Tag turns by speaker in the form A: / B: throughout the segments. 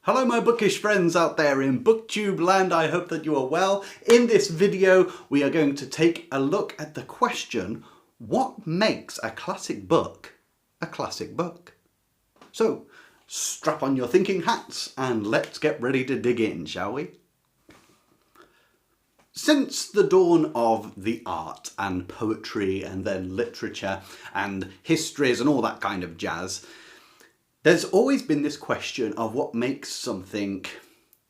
A: Hello my bookish friends out there in booktube land, I hope that you are well. In this video we are going to take a look at the question, what makes a classic book a classic book? So strap on your thinking hats and let's get ready to dig in, shall we? Since the dawn of the art and poetry and then literature and histories and all that kind of jazz, there's always been this question of what makes something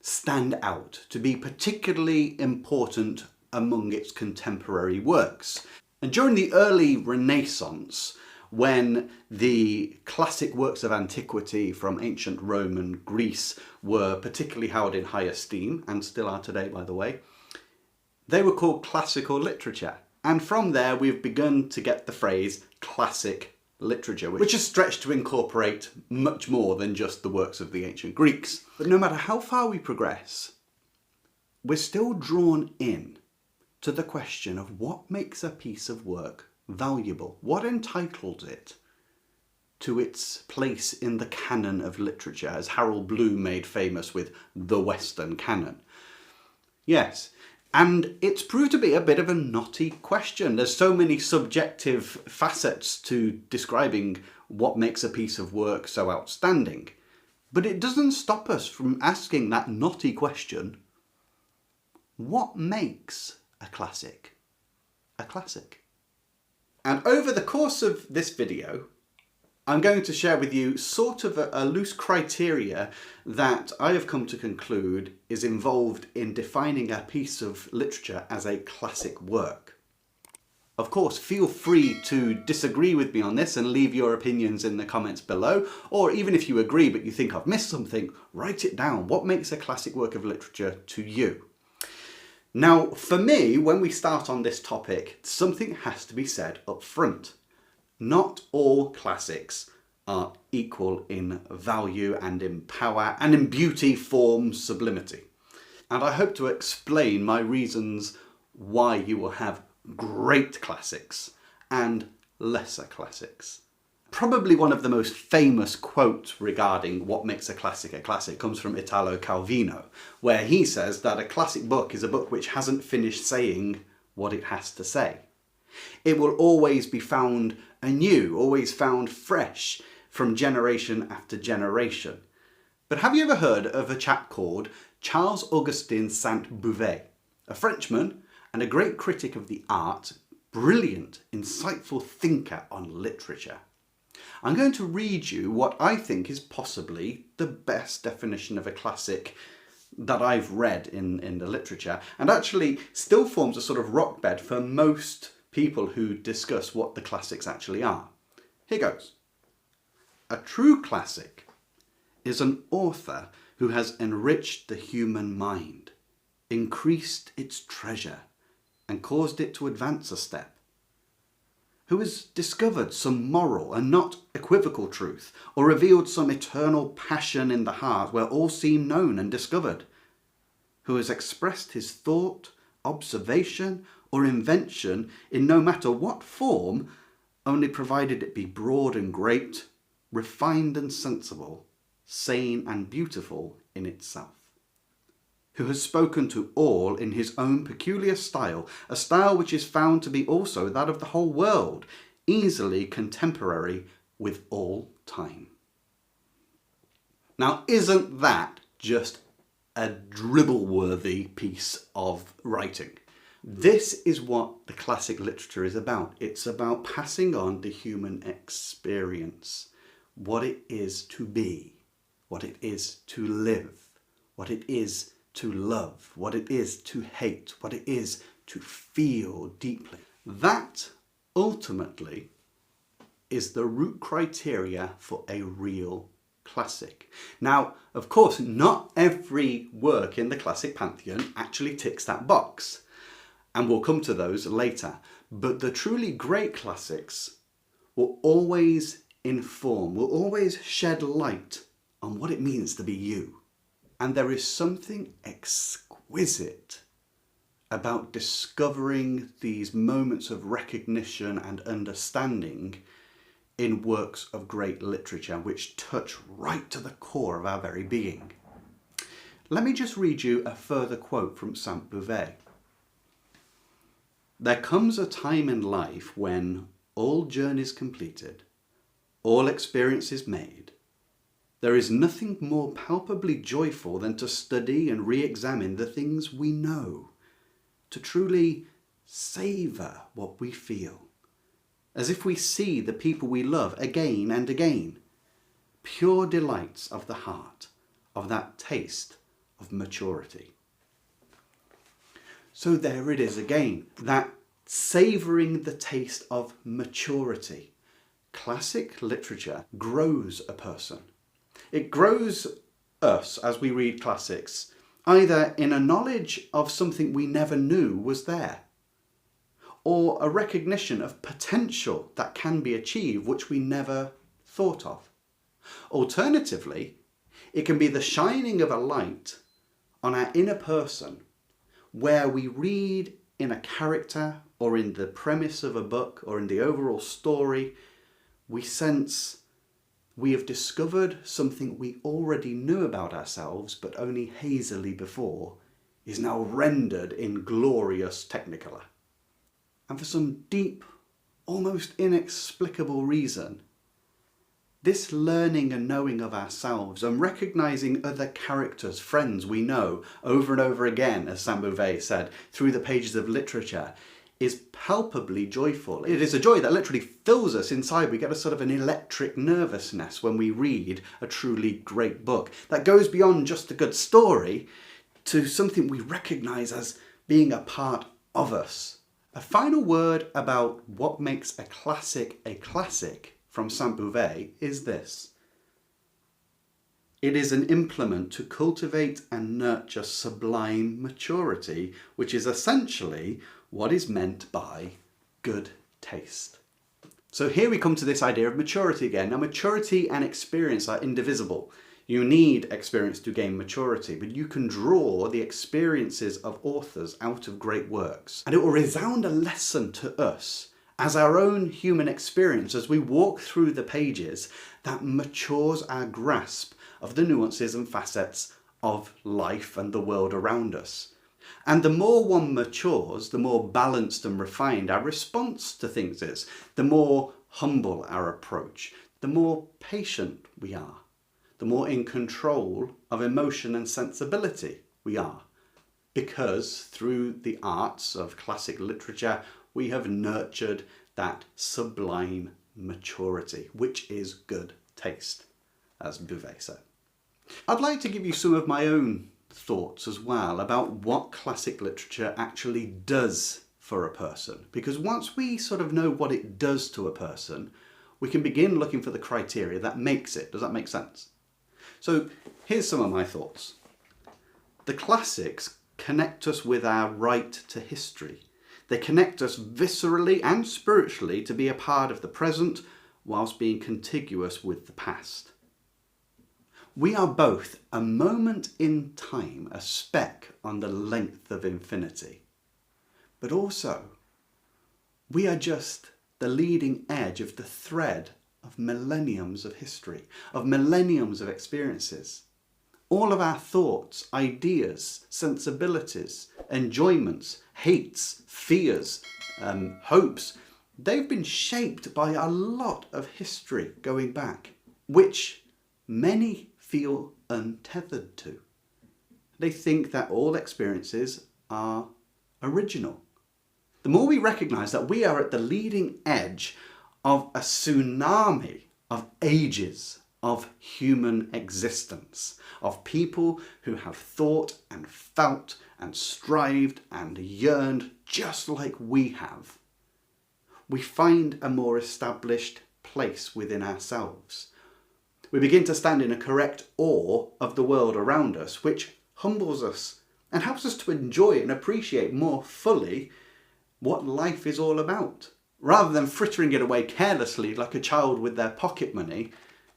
A: stand out, to be particularly important among its contemporary works. And during the early Renaissance, when the classic works of antiquity from ancient Rome and Greece were particularly held in high esteem, and still are today by the way, they were called classical literature. And from there we've begun to get the phrase classic literature, which is stretched to incorporate much more than just the works of the ancient Greeks. But no matter how far we progress, we're still drawn in to the question of what makes a piece of work valuable, what entitles it to its place in the canon of literature, as Harold Bloom made famous with the Western canon. Yes, and it's proved to be a bit of a knotty question. There's so many subjective facets to describing what makes a piece of work so outstanding. But it doesn't stop us from asking that knotty question, what makes a classic a classic? And over the course of this video, I'm going to share with you sort of a loose criteria that I have come to conclude is involved in defining a piece of literature as a classic work. Of course, feel free to disagree with me on this and leave your opinions in the comments below, or even if you agree but you think I've missed something, write it down. What makes a classic work of literature to you? Now, for me, when we start on this topic, something has to be said up front. Not all classics are equal in value and in power and in beauty, form, sublimity. And I hope to explain my reasons why you will have great classics and lesser classics. Probably one of the most famous quotes regarding what makes a classic comes from Italo Calvino, where he says that a classic book is a book which hasn't finished saying what it has to say. It will always be found anew, always found fresh from generation after generation. But have you ever heard of a chap called Charles-Augustin Sainte-Beuve, a Frenchman and a great critic of the art, brilliant, insightful thinker on literature? I'm going to read you what I think is possibly the best definition of a classic that I've read in the literature, and actually still forms a sort of rock bed for most people who discuss what the classics actually are. Here goes. A true classic is an author who has enriched the human mind, increased its treasure, and caused it to advance a step, who has discovered some moral and not equivocal truth, or revealed some eternal passion in the heart where all seem known and discovered, who has expressed his thought, observation, or invention in no matter what form, only provided it be broad and great, refined and sensible, sane and beautiful in itself. Who has spoken to all in his own peculiar style, a style which is found to be also that of the whole world, easily contemporary with all time. Now, isn't that just a dribble-worthy piece of writing? This is what the classic literature is about. It's about passing on the human experience, what it is to be, what it is to live, what it is to love, what it is to hate, what it is to feel deeply. That ultimately is the root criteria for a real classic. Now, of course, not every work in the classic pantheon actually ticks that box, and we'll come to those later. But the truly great classics will always inform, will always shed light on what it means to be you. And there is something exquisite about discovering these moments of recognition and understanding in works of great literature which touch right to the core of our very being. Let me just read you a further quote from Saint-Beuve. "There comes a time in life when, all journeys completed, all experiences made, there is nothing more palpably joyful than to study and re-examine the things we know, to truly savour what we feel, as if we see the people we love again and again, pure delights of the heart, of that taste of maturity." So there it is again, that savouring the taste of maturity. Classic literature grows a person. It grows us as we read classics, either in a knowledge of something we never knew was there, or a recognition of potential that can be achieved which we never thought of. Alternatively, it can be the shining of a light on our inner person, where we read in a character or in the premise of a book or in the overall story, we sense we have discovered something we already knew about ourselves but only hazily before is now rendered in glorious technicolor. And for some deep, almost inexplicable reason, this learning and knowing of ourselves and recognising other characters, friends we know over and over again, as Saint-Beuve said, through the pages of literature, is palpably joyful. It is a joy that literally fills us inside. We get a sort of an electric nervousness when we read a truly great book that goes beyond just a good story to something we recognise as being a part of us. A final word about what makes a classic from Saint-Beuve is this. It is an implement to cultivate and nurture sublime maturity, which is essentially what is meant by good taste. So here we come to this idea of maturity again. Now, maturity and experience are indivisible. You need experience to gain maturity, but you can draw the experiences of authors out of great works. And it will resound a lesson to us as our own human experience as we walk through the pages that matures our grasp of the nuances and facets of life and the world around us. And the more one matures, the more balanced and refined our response to things is, the more humble our approach, the more patient we are, the more in control of emotion and sensibility we are. Because through the arts of classic literature, we have nurtured that sublime maturity, which is good taste, as Beuve said. I'd like to give you some of my own thoughts as well about what classic literature actually does for a person. Because once we sort of know what it does to a person, we can begin looking for the criteria that makes it. Does that make sense? So here's some of my thoughts. The classics connect us with our right to history. They connect us viscerally and spiritually to be a part of the present whilst being contiguous with the past. We are both a moment in time, a speck on the length of infinity, but also we are just the leading edge of the thread of millenniums of history, of millenniums of experiences. All of our thoughts, ideas, sensibilities, enjoyments, hates, fears, hopes, they've been shaped by a lot of history going back, which many feel untethered to. They think that all experiences are original. The more we recognise that we are at the leading edge of a tsunami of ages of human existence, of people who have thought and felt and strived and yearned just like we have, we find a more established place within ourselves. We begin to stand in a correct awe of the world around us, which humbles us and helps us to enjoy and appreciate more fully what life is all about. Rather than frittering it away carelessly like a child with their pocket money,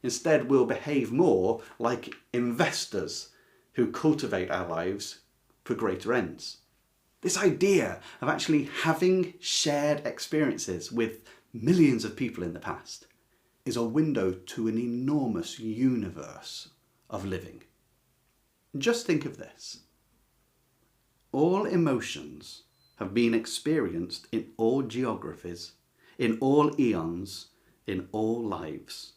A: instead we'll behave more like investors who cultivate our lives for greater ends. This idea of actually having shared experiences with millions of people in the past is a window to an enormous universe of living. Just think of this. All emotions have been experienced in all geographies, in all eons, in all lives.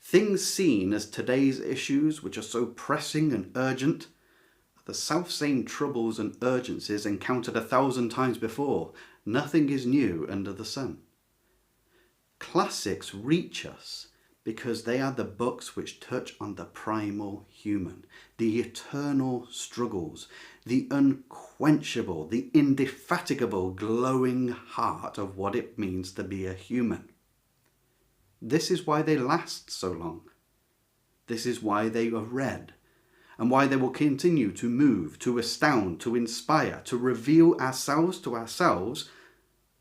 A: Things seen as today's issues, which are so pressing and urgent, are the self-same troubles and urgencies encountered 1,000 times before. Nothing is new under the sun. Classics reach us because they are the books which touch on the primal human, the eternal struggles, the unquenchable, the indefatigable, glowing heart of what it means to be a human. This is why they last so long. This is why they are read, and why they will continue to move, to astound, to inspire, to reveal ourselves to ourselves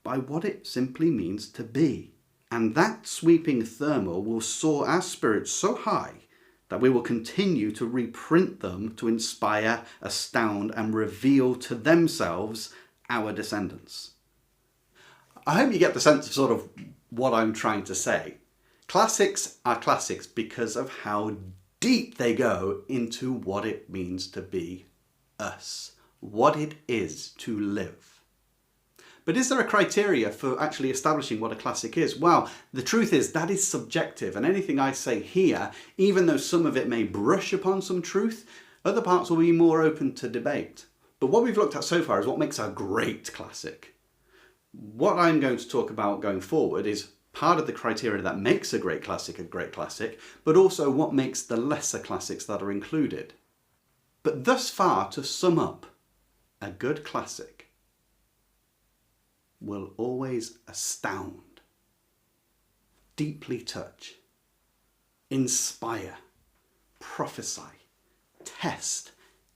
A: by what it simply means to be. And that sweeping thermal will soar our spirits so high that we will continue to reprint them to inspire, astound, and reveal to themselves our descendants. I hope you get the sense of sort of what I'm trying to say. Classics are classics because of how deep they go into what it means to be us, what it is to live. But is there a criteria for actually establishing what a classic is? Well, the truth is that is subjective, and anything I say here, even though some of it may brush upon some truth, other parts will be more open to debate. But what we've looked at so far is what makes a great classic. What I'm going to talk about going forward is part of the criteria that makes a great classic, but also what makes the lesser classics that are included. But thus far, to sum up, a good classic will always astound, deeply touch, inspire, prophesy, test,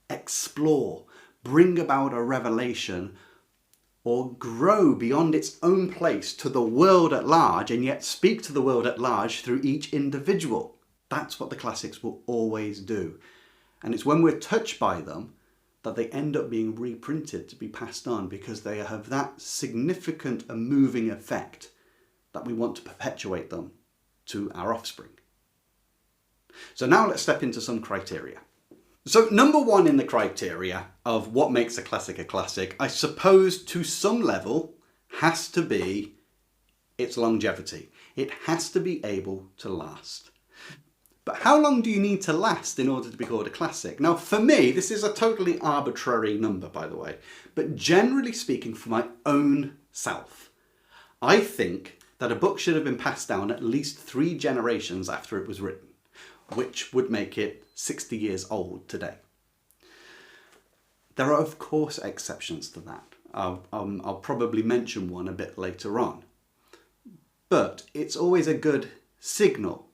A: explore, bring about a revelation, or grow beyond its own place to the world at large, and yet speak to the world at large through each individual. That's what the classics will always do. And it's when we're touched by them that they end up being reprinted to be passed on, because they have that significant and moving effect that we want to perpetuate them to our offspring. So now let's step into some criteria. So number one in the criteria of what makes a classic, I suppose to some level has to be its longevity. It has to be able to last. But how long do you need to last in order to be called a classic? Now, for me, this is a totally arbitrary number, by the way, but generally speaking, for my own self, I think that a book should have been passed down at least 3 generations after it was written, which would make it 60 years old today. There are, of course, exceptions to that. I'll probably mention one a bit later on. But it's always a good signal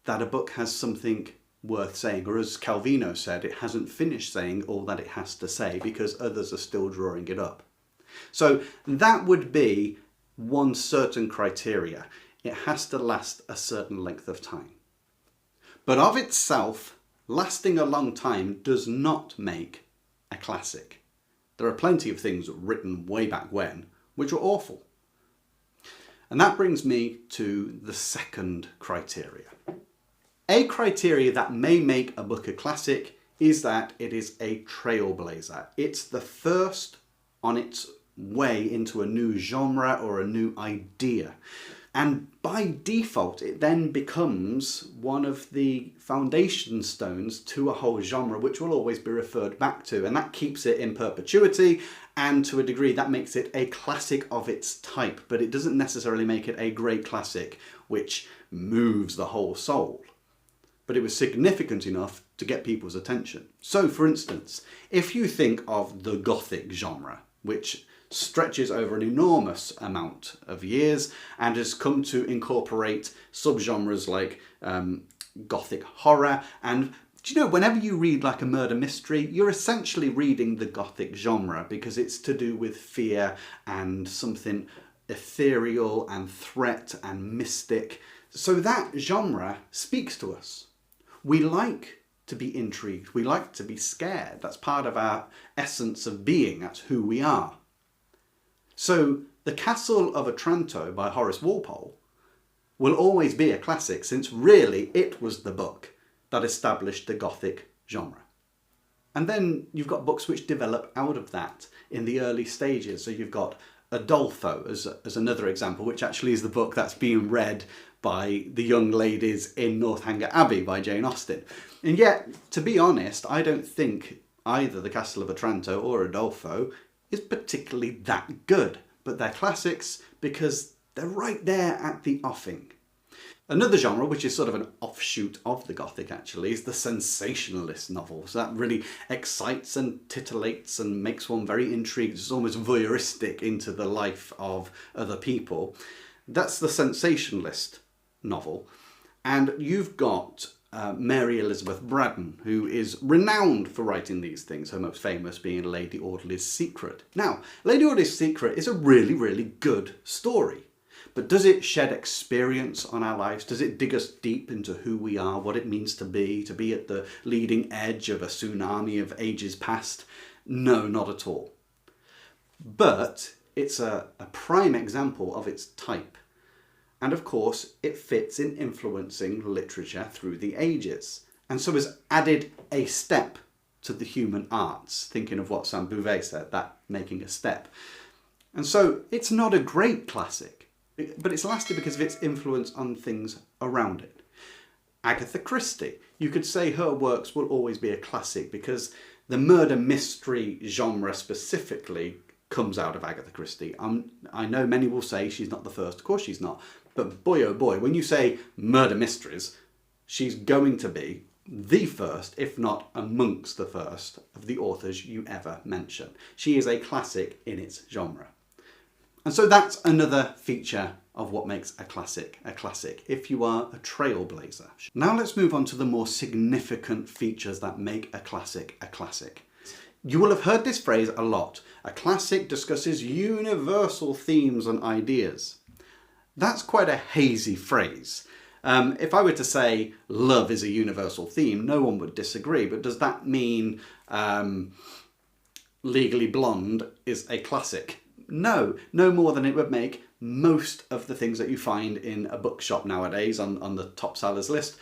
A: that a book has something worth saying, or as Calvino said, it hasn't finished saying all that it has to say because others are still drawing it up. So that would be one certain criteria. It has to last a certain length of time. But of itself, lasting a long time does not make a classic. There are plenty of things written way back when which were awful. And that brings me to the second criteria. A criteria that may make a book a classic is that it is a trailblazer. It's the first on its way into a new genre or a new idea. And by default, it then becomes one of the foundation stones to a whole genre, which will always be referred back to. And that keeps it in perpetuity. And to a degree, that makes it a classic of its type. But it doesn't necessarily make it a great classic, which moves the whole soul. But it was significant enough to get people's attention. So, for instance, if you think of the Gothic genre, which stretches over an enormous amount of years and has come to incorporate subgenres like Gothic horror. And do you know, whenever you read like a murder mystery, you're essentially reading the Gothic genre because it's to do with fear and something ethereal and threat and mystic. So that genre speaks to us. We like to be intrigued. We like to be scared. That's part of our essence of being. That's who we are. So The Castle of Otranto by Horace Walpole will always be a classic, since really it was the book that established the Gothic genre. And then you've got books which develop out of that in the early stages. So you've got Adolfo as another example, which actually is the book that's being read by the young ladies in Northanger Abbey by Jane Austen. And yet, to be honest, I don't think either The Castle of Otranto or Adolfo is particularly that good. But they're classics because they're right there at the offing. Another genre, which is sort of an offshoot of the Gothic actually, is the sensationalist novel. So that really excites and titillates and makes one very intrigued. It's almost voyeuristic into the life of other people. That's the sensationalist novel. And you've got Mary Elizabeth Braddon, who is renowned for writing these things, her most famous being Lady Audley's Secret. Now, Lady Audley's Secret is a really, really good story. But does it shed experience on our lives? Does it dig us deep into who we are, what it means to be at the leading edge of a tsunami of ages past? No, not at all. But it's a prime example of its type. And of course, it fits in influencing literature through the ages. And so has added a step to the human arts, thinking of what Saint Beuve said, that making a step. And so it's not a great classic, but it's lasted because of its influence on things around it. Agatha Christie, you could say her works will always be a classic because the murder mystery genre specifically comes out of Agatha Christie. I know many will say she's not the first, of course she's not, but boy oh boy, when you say murder mysteries, she's going to be the first, if not amongst the first, of the authors you ever mention. She is a classic in its genre. And so that's another feature of what makes a classic, if you are a trailblazer. Now let's move on to the more significant features that make a classic a classic. You will have heard this phrase a lot. A classic discusses universal themes and ideas. That's quite a hazy phrase. If I were to say love is a universal theme, no one would disagree. But does that mean Legally Blonde is a classic? No, no more than it would make most of the things that you find in a bookshop nowadays on the top sellers list.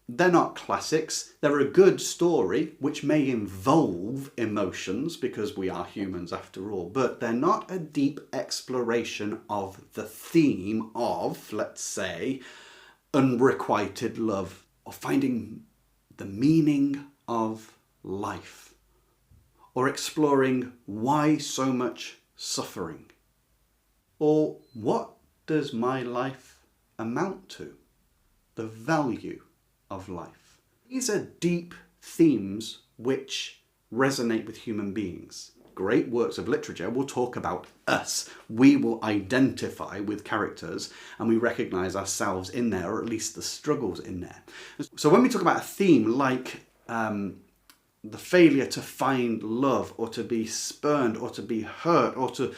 A: They're not classics. They're a good story, which may involve emotions because we are humans after all, but they're not a deep exploration of the theme of, let's say, unrequited love or finding the meaning of life or exploring why so much suffering, or what does my life amount to? The value of life. These are deep themes which resonate with human beings. Great works of literature will talk about us. We will identify with characters and we recognise ourselves in there, or at least the struggles in there. So when we talk about a theme like the failure to find love, or to be spurned, or to be hurt, or to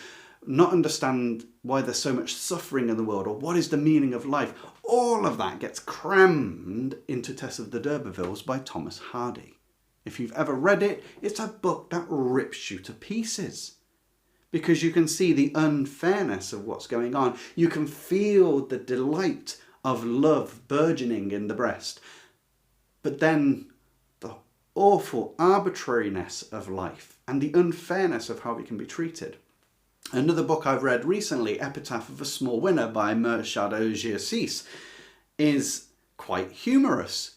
A: not understand why there's so much suffering in the world, or what is the meaning of life, all of that gets crammed into Tess of the D'Urbervilles by Thomas Hardy. If you've ever read it, it's a book that rips you to pieces because you can see the unfairness of what's going on. You can feel the delight of love burgeoning in the breast, but then the awful arbitrariness of life and the unfairness of how it can be treated. Another book I've read recently, Epitaph of a Small Winner by Mershado Gircis, is quite humorous,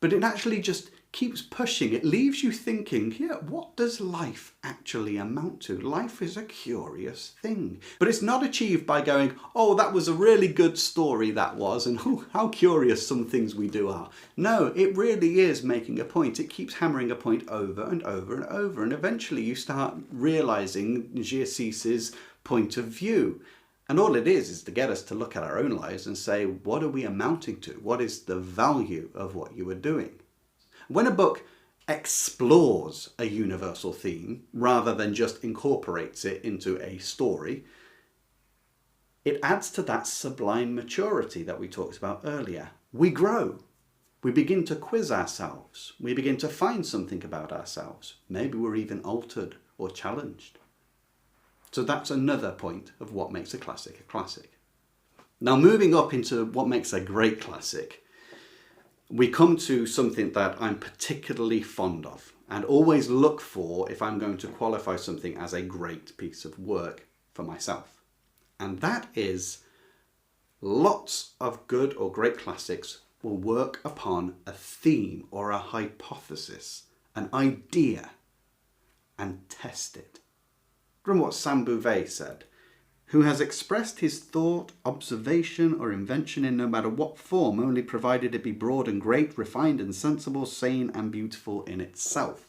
A: but it actually just keeps pushing. It leaves you thinking, yeah, what does life actually amount to? Life is a curious thing. But it's not achieved by going, oh, that was a really good story that was, and oh, how curious some things we do are. No, it really is making a point. It keeps hammering a point over and over and over, and eventually you start realising Gircis's point of view. And all it is to get us to look at our own lives and say, what are we amounting to? What is the value of what you are doing? When a book explores a universal theme rather than just incorporates it into a story, it adds to that sublime maturity that we talked about earlier. We grow. We begin to quiz ourselves. We begin to find something about ourselves. Maybe we're even altered or challenged. So that's another point of what makes a classic a classic. Now moving up into what makes a great classic, we come to something that I'm particularly fond of and always look for if I'm going to qualify something as a great piece of work for myself. And that is lots of good or great classics will work upon a theme or a hypothesis, an idea, and test it. Remember what Sam Bouvet said, who has expressed his thought, observation, or invention in no matter what form, only provided it be broad and great, refined and sensible, sane and beautiful in itself.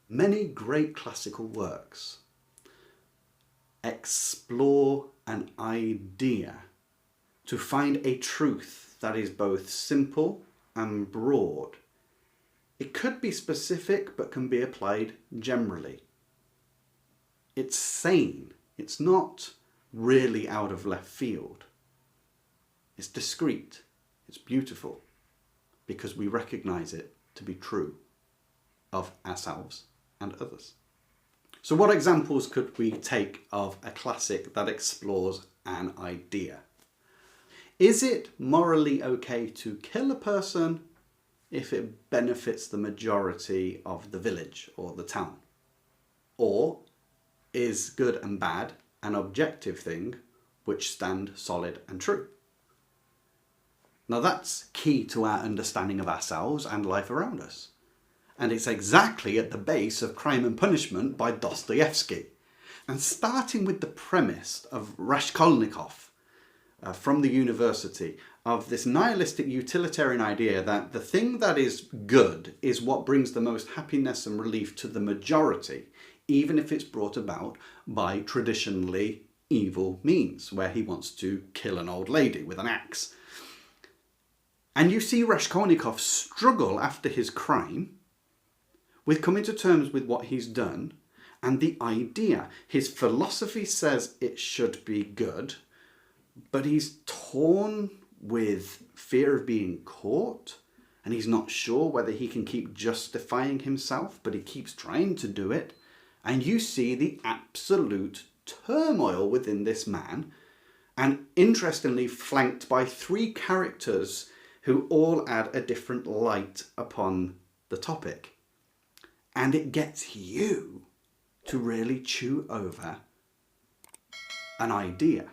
A: Many great classical works explore an idea to find a truth that is both simple and broad. It could be specific but can be applied generally. It's sane. It's not really out of left field. It's discreet. It's beautiful because we recognize it to be true of ourselves and others. So what examples could we take of a classic that explores an idea? Is it morally okay to kill a person if it benefits the majority of the village or the town? Or is good and bad an objective thing which stand solid and true? Now that's key to our understanding of ourselves and life around us. And it's exactly at the base of Crime and Punishment by Dostoevsky. And starting with the premise of Raskolnikov from the university, of this nihilistic utilitarian idea that the thing that is good is what brings the most happiness and relief to the majority, even if it's brought about by traditionally evil means, where he wants to kill an old lady with an axe. And you see Raskolnikov struggle after his crime with coming to terms with what he's done and the idea. His philosophy says it should be good, but he's torn with fear of being caught, and he's not sure whether he can keep justifying himself, but he keeps trying to do it. And you see the absolute turmoil within this man, and interestingly flanked by three characters who all add a different light upon the topic. And it gets you to really chew over an idea.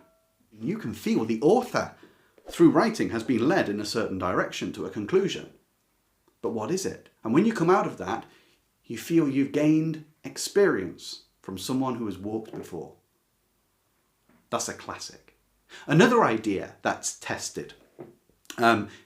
A: You can feel the author, through writing, has been led in a certain direction to a conclusion. But what is it? And when you come out of that, you feel you've gained experience from someone who has walked before. That's a classic. Another idea that's tested,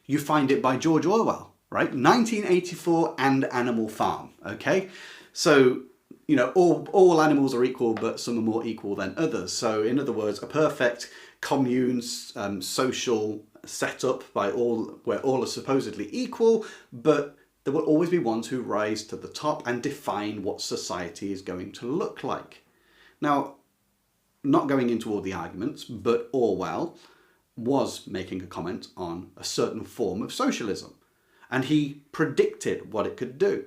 A: you find it by George Orwell, right? 1984 and Animal Farm, okay? So, you know, all animals are equal, but some are more equal than others. So in other words, a perfect commune, social setup where all are supposedly equal, but there will always be ones who rise to the top and define what society is going to look like. Now, not going into all the arguments, but Orwell was making a comment on a certain form of socialism, and he predicted what it could do.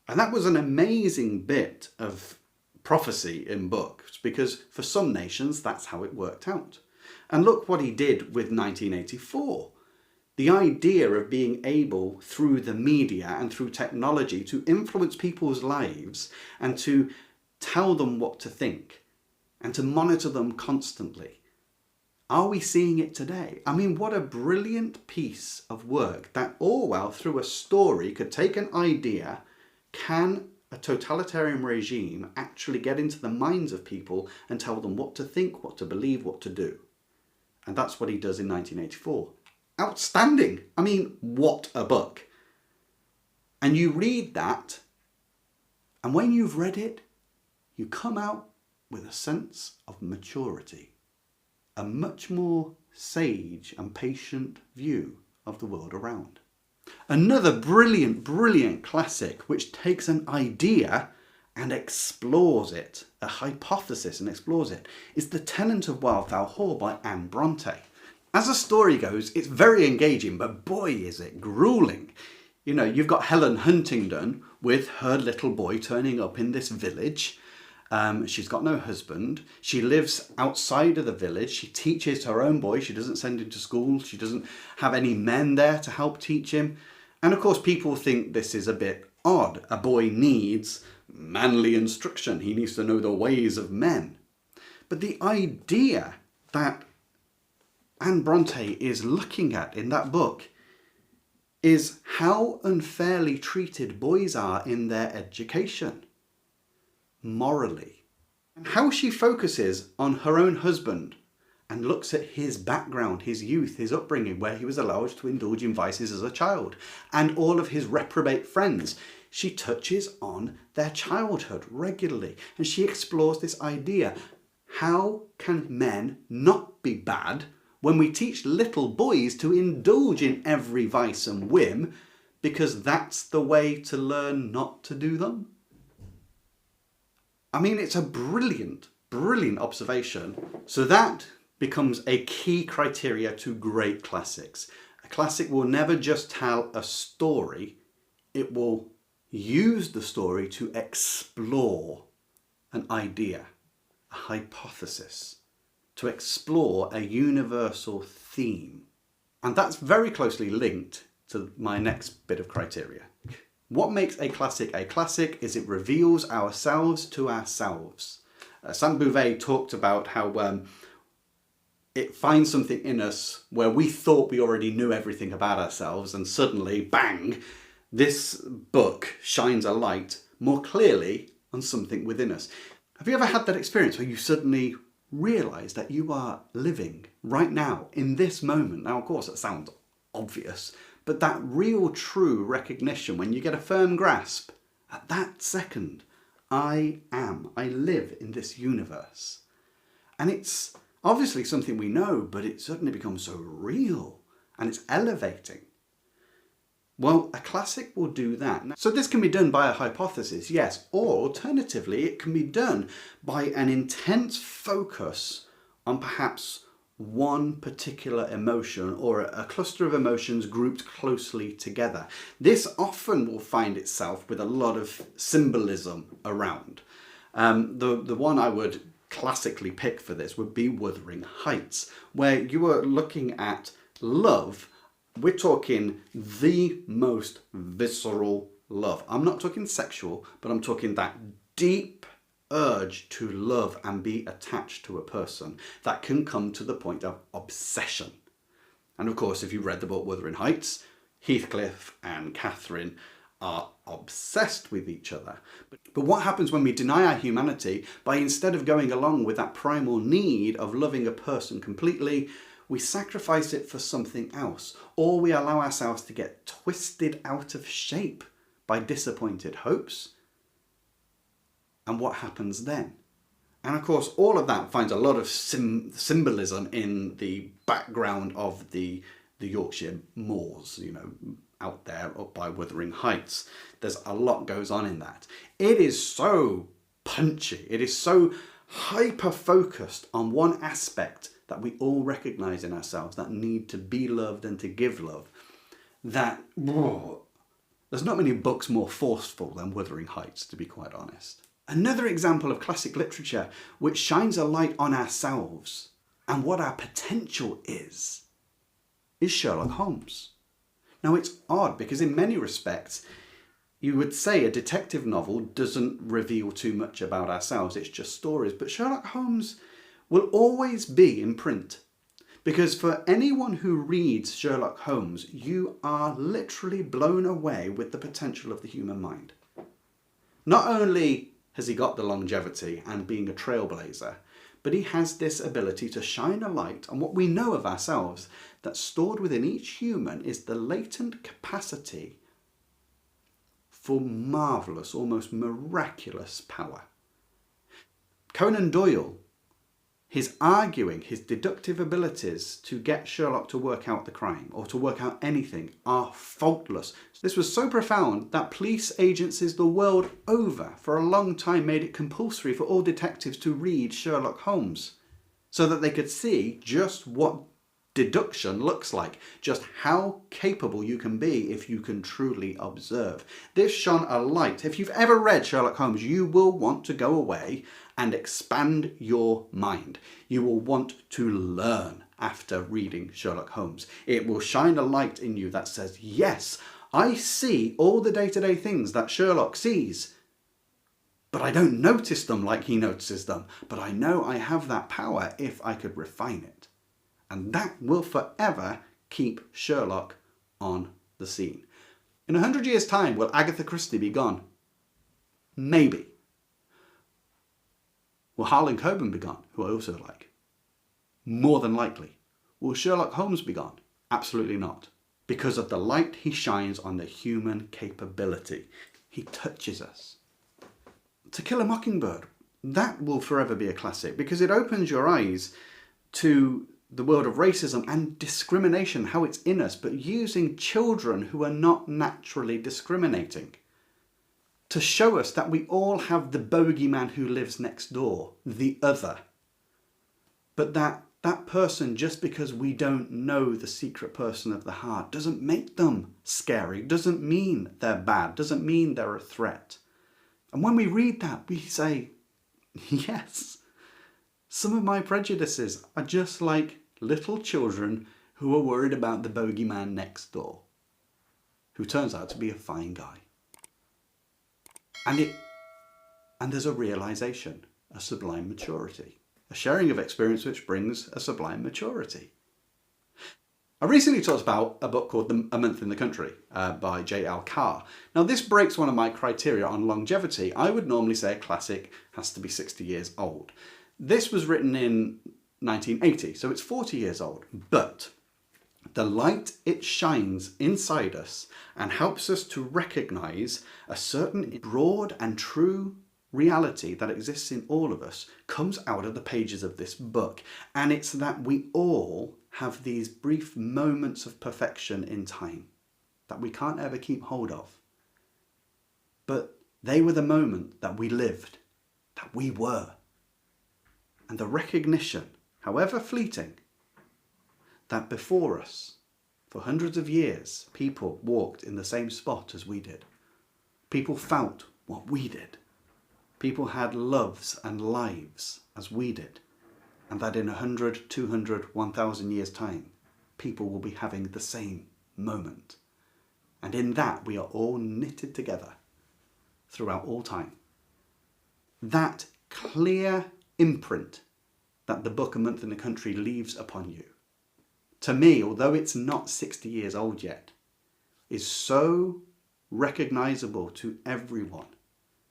A: And that was an amazing bit of prophecy in books, because for some nations, that's how it worked out. And look what he did with 1984. The idea of being able, through the media and through technology, to influence people's lives and to tell them what to think and to monitor them constantly. Are we seeing it today? I mean, what a brilliant piece of work that Orwell, through a story, could take an idea. Can a totalitarian regime actually get into the minds of people and tell them what to think, what to believe, what to do? And that's what he does in 1984. Outstanding. I mean, what a book. And you read that, and when you've read it, you come out with a sense of maturity, a much more sage and patient view of the world around. Another brilliant, brilliant classic which takes an idea and explores it, a hypothesis and explores it, is The Tenant of Wildfowl Hall by Anne Bronte. As the story goes, it's very engaging, but boy is it grueling. You know, you've got Helen Huntingdon with her little boy turning up in this village, She's got no husband. She lives outside of the village. She teaches her own boy. She doesn't send him to school. She doesn't have any men there to help teach him. And of course, people think this is a bit odd. A boy needs manly instruction. He needs to know the ways of men. But the idea that Anne Bronte is looking at in that book is how unfairly treated boys are in their education, morally. And how she focuses on her own husband and looks at his background, his youth, his upbringing, where he was allowed to indulge in vices as a child, and all of his reprobate friends. She touches on their childhood regularly, and she explores this idea. How can men not be bad when we teach little boys to indulge in every vice and whim because that's the way to learn not to do them? I mean, it's a brilliant, brilliant observation. So that becomes a key criteria to great classics. A classic will never just tell a story, it will use the story to explore an idea, a hypothesis, to explore a universal theme. And that's very closely linked to my next bit of criteria. What makes a classic is it reveals ourselves to ourselves. Saint Beuve talked about how it finds something in us where we thought we already knew everything about ourselves, and suddenly, bang, this book shines a light more clearly on something within us. Have you ever had that experience where you suddenly realise that you are living right now, in this moment? Now, of course, it sounds obvious, but that real, true recognition, when you get a firm grasp, at that second, I live in this universe. And it's obviously something we know, but it suddenly becomes so real and it's elevating. Well, a classic will do that. So this can be done by a hypothesis, yes, or alternatively, it can be done by an intense focus on perhaps one particular emotion or a cluster of emotions grouped closely together. This often will find itself with a lot of symbolism around. The one I would classically pick for this would be Wuthering Heights, where you are looking at love. We're talking the most visceral love. I'm not talking sexual, but I'm talking that deep urge to love and be attached to a person that can come to the point of obsession. And of course, if you read the book Wuthering Heights, Heathcliff and Catherine are obsessed with each other. But what happens when we deny our humanity by, instead of going along with that primal need of loving a person completely, we sacrifice it for something else, or we allow ourselves to get twisted out of shape by disappointed hopes? And what happens then? And of course, all of that finds a lot of symbolism in the background of the Yorkshire moors, out there up by Wuthering Heights. There's a lot goes on in that. It is so punchy. It is so hyper-focused on one aspect that we all recognise in ourselves, that need to be loved and to give love, that there's not many books more forceful than Wuthering Heights, to be quite honest. Another example of classic literature which shines a light on ourselves and what our potential is Sherlock Holmes. Now, it's odd because in many respects you would say a detective novel doesn't reveal too much about ourselves, it's just stories, but Sherlock Holmes will always be in print. Because for anyone who reads Sherlock Holmes, you are literally blown away with the potential of the human mind. Not only has he got the longevity and being a trailblazer, but he has this ability to shine a light on what we know of ourselves, that stored within each human is the latent capacity for marvellous, almost miraculous power. Conan Doyle, his arguing, his deductive abilities to get Sherlock to work out the crime or to work out anything are faultless. This was so profound that police agencies the world over for a long time made it compulsory for all detectives to read Sherlock Holmes so that they could see just what deduction looks like, just how capable you can be if you can truly observe. This shone a light. If you've ever read Sherlock Holmes, you will want to go away and expand your mind. You will want to learn after reading Sherlock Holmes. It will shine a light in you that says, yes, I see all the day-to-day things that Sherlock sees, but I don't notice them like he notices them. But I know I have that power if I could refine it. And that will forever keep Sherlock on the scene. In 100 years' time, will Agatha Christie be gone? Maybe. Will Harlan Coben be gone, who I also like? More than likely. Will Sherlock Holmes be gone? Absolutely not. Because of the light he shines on the human capability. He touches us. To Kill a Mockingbird, that will forever be a classic because it opens your eyes to the world of racism and discrimination, how it's in us, but using children who are not naturally discriminating to show us that we all have the bogeyman who lives next door, the other. But that person, just because we don't know the secret person of the heart, doesn't make them scary, doesn't mean they're bad, doesn't mean they're a threat. And when we read that, we say, yes, some of my prejudices are just like little children who are worried about the bogeyman next door, who turns out to be a fine guy. And there's a realization, a sublime maturity, a sharing of experience which brings a sublime maturity. I recently talked about a book called A Month in the Country by J.L. Carr. Now this breaks one of my criteria on longevity. I would normally say a classic has to be 60 years old. This was written in 1980, so it's 40 years old. But the light it shines inside us and helps us to recognize a certain broad and true reality that exists in all of us comes out of the pages of this book. And it's that we all have these brief moments of perfection in time that we can't ever keep hold of. But they were the moment that we lived, that we were. And the recognition, however fleeting, that before us, for hundreds of years, people walked in the same spot as we did. People felt what we did. People had loves and lives as we did. And that in 100, 200, 1,000 years' time, people will be having the same moment. And in that, we are all knitted together throughout all time. That clear imprint that the book A Month in the Country leaves upon you, to me, although it's not 60 years old yet, is so recognizable to everyone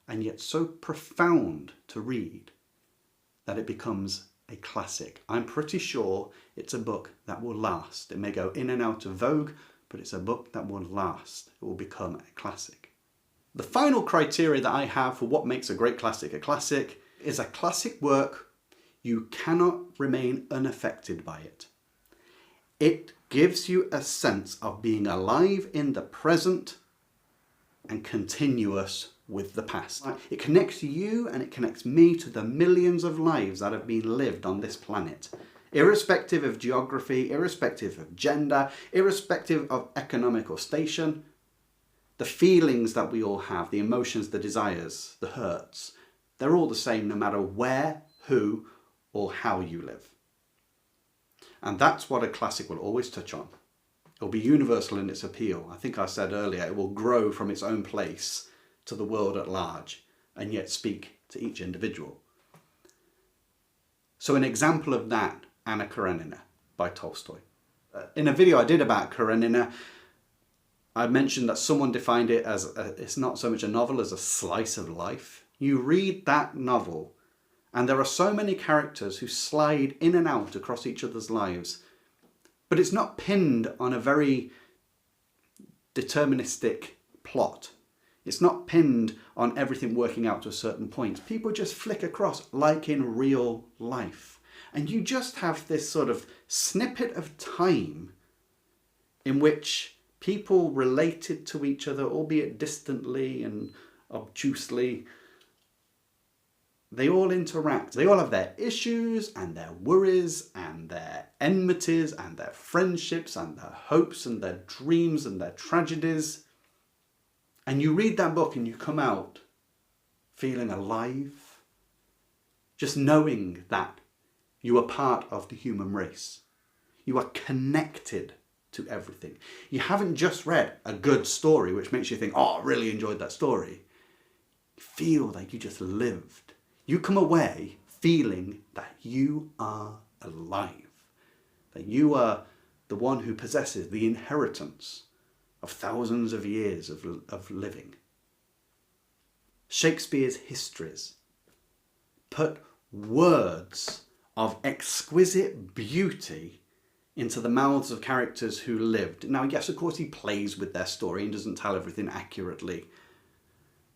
A: and yet so profound to read that it becomes a classic. I'm pretty sure it's a book that will last. It may go in and out of vogue, but it's a book that will last. It will become a classic. The final criteria that I have for what makes a great classic is a classic work you cannot remain unaffected by it. It gives you a sense of being alive in the present and continuous with the past. It connects you and it connects me to the millions of lives that have been lived on this planet, irrespective of geography, irrespective of gender, irrespective of economical station. The feelings that we all have, the emotions, the desires, the hurts, they're all the same no matter where, who, or how you live. And that's what a classic will always touch on. It'll be universal in its appeal. I think I said earlier, it will grow from its own place to the world at large and yet speak to each individual. So an example of that, Anna Karenina by Tolstoy. In a video I did about Karenina, I mentioned that someone defined it as it's not so much a novel as a slice of life. You read that novel and there are so many characters who slide in and out across each other's lives, but it's not pinned on a very deterministic plot. It's not pinned on everything working out to a certain point. People just flick across like in real life. And you just have this sort of snippet of time in which people related to each other, albeit distantly and obtusely, they all interact. They all have their issues and their worries and their enmities and their friendships and their hopes and their dreams and their tragedies. And you read that book and you come out feeling alive, just knowing that you are part of the human race. You are connected to everything. You haven't just read a good story which makes you think, oh, I really enjoyed that story. You feel like you just lived. You come away feeling that you are alive, that you are the one who possesses the inheritance of thousands of years of living. Shakespeare's histories put words of exquisite beauty into the mouths of characters who lived. Now, yes, of course, he plays with their story and doesn't tell everything accurately.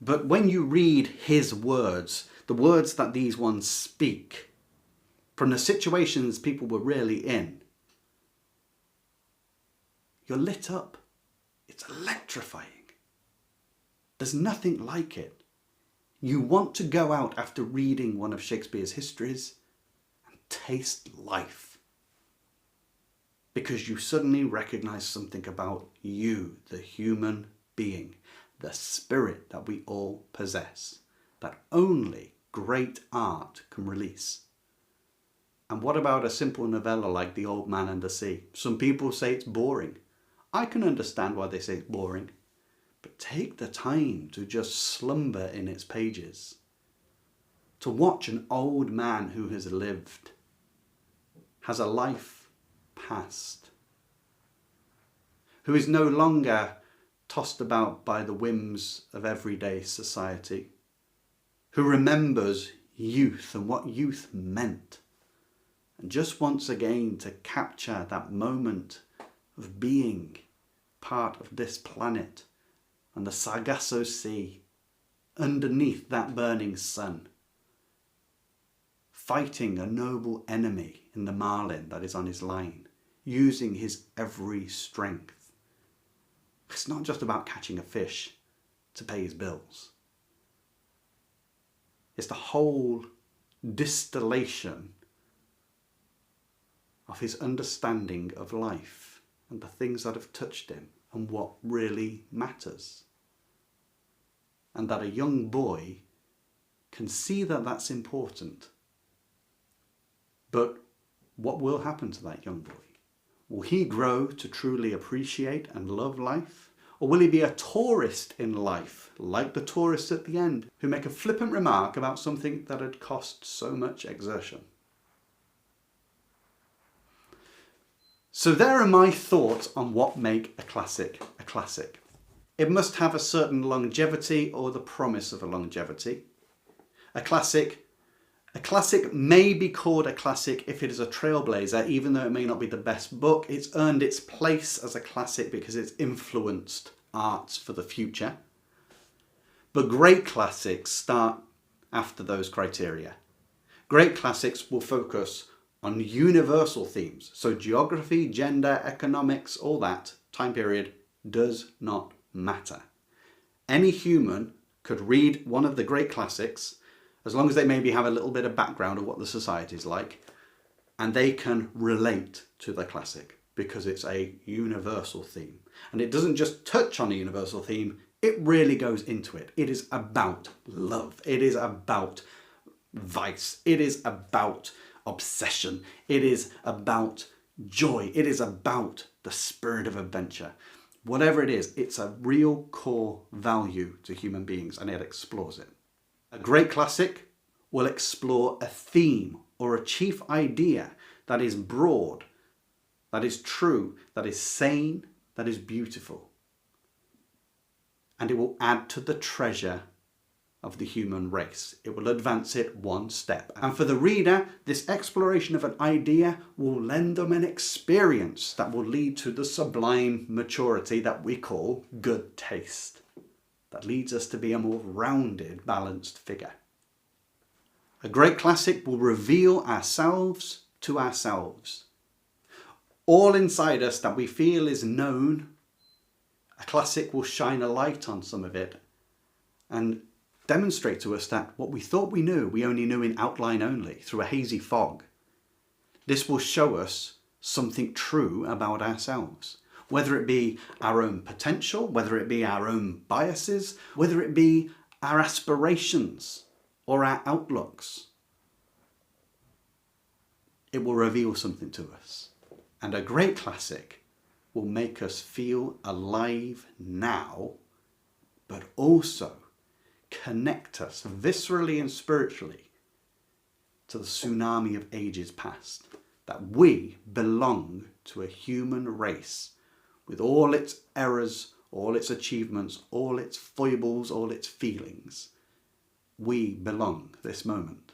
A: But when you read his words, the words that these ones speak, from the situations people were really in, you're lit up. It's electrifying. There's nothing like it. You want to go out after reading one of Shakespeare's histories and taste life. Because you suddenly recognize something about you, the human being, the spirit that we all possess, that only great art can release. And what about a simple novella like The Old Man and the Sea? Some people say it's boring. I can understand why they say it's boring. But take the time to just slumber in its pages. To watch an old man who has lived, has a life past, who is no longer tossed about by the whims of everyday society, who remembers youth and what youth meant, and just wants again to capture that moment of being part of this planet and the Sargasso Sea, underneath that burning sun, fighting a noble enemy in the marlin that is on his line, using his every strength. It's not just about catching a fish to pay his bills. It's the whole distillation of his understanding of life and the things that have touched him and what really matters. And that a young boy can see that that's important. But what will happen to that young boy? Will he grow to truly appreciate and love life? Or will he be a tourist in life, like the tourists at the end, who make a flippant remark about something that had cost so much exertion? So there are my thoughts on what make a classic a classic. It must have a certain longevity or the promise of a longevity. A classic may be called a classic if it is a trailblazer, even though it may not be the best book. It's earned its place as a classic because it's influenced arts for the future. But great classics start after those criteria. Great classics will focus on universal themes. So geography, gender, economics, all that time period does not matter. Any human could read one of the great classics, as long as they maybe have a little bit of background of what the society is like, and they can relate to the classic because it's a universal theme. And it doesn't just touch on a universal theme, it really goes into it. It is about love. It is about vice. It is about obsession. It is about joy. It is about the spirit of adventure. Whatever it is, it's a real core value to human beings, and it explores it. A great classic will explore a theme or a chief idea that is broad, that is true, that is sane, that is beautiful. And it will add to the treasure of the human race. It will advance it one step. And for the reader, this exploration of an idea will lend them an experience that will lead to the sublime maturity that we call good taste. That leads us to be a more rounded, balanced figure. A great classic will reveal ourselves to ourselves. All inside us that we feel is known, a classic will shine a light on some of it and demonstrate to us that what we thought we knew, we only knew in outline only, through a hazy fog. This will show us something true about ourselves, whether it be our own potential, whether it be our own biases, whether it be our aspirations or our outlooks. It will reveal something to us. And a great classic will make us feel alive now, but also connect us viscerally and spiritually to the tsunami of ages past, that we belong to a human race with all its errors, all its achievements, all its foibles, all its feelings. We belong this moment.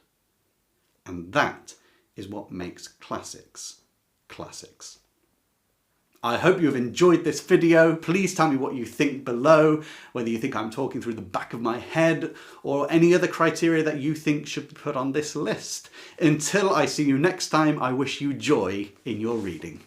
A: And that is what makes classics classics. I hope you've enjoyed this video. Please tell me what you think below, whether you think I'm talking through the back of my head or any other criteria that you think should be put on this list. Until I see you next time, I wish you joy in your reading.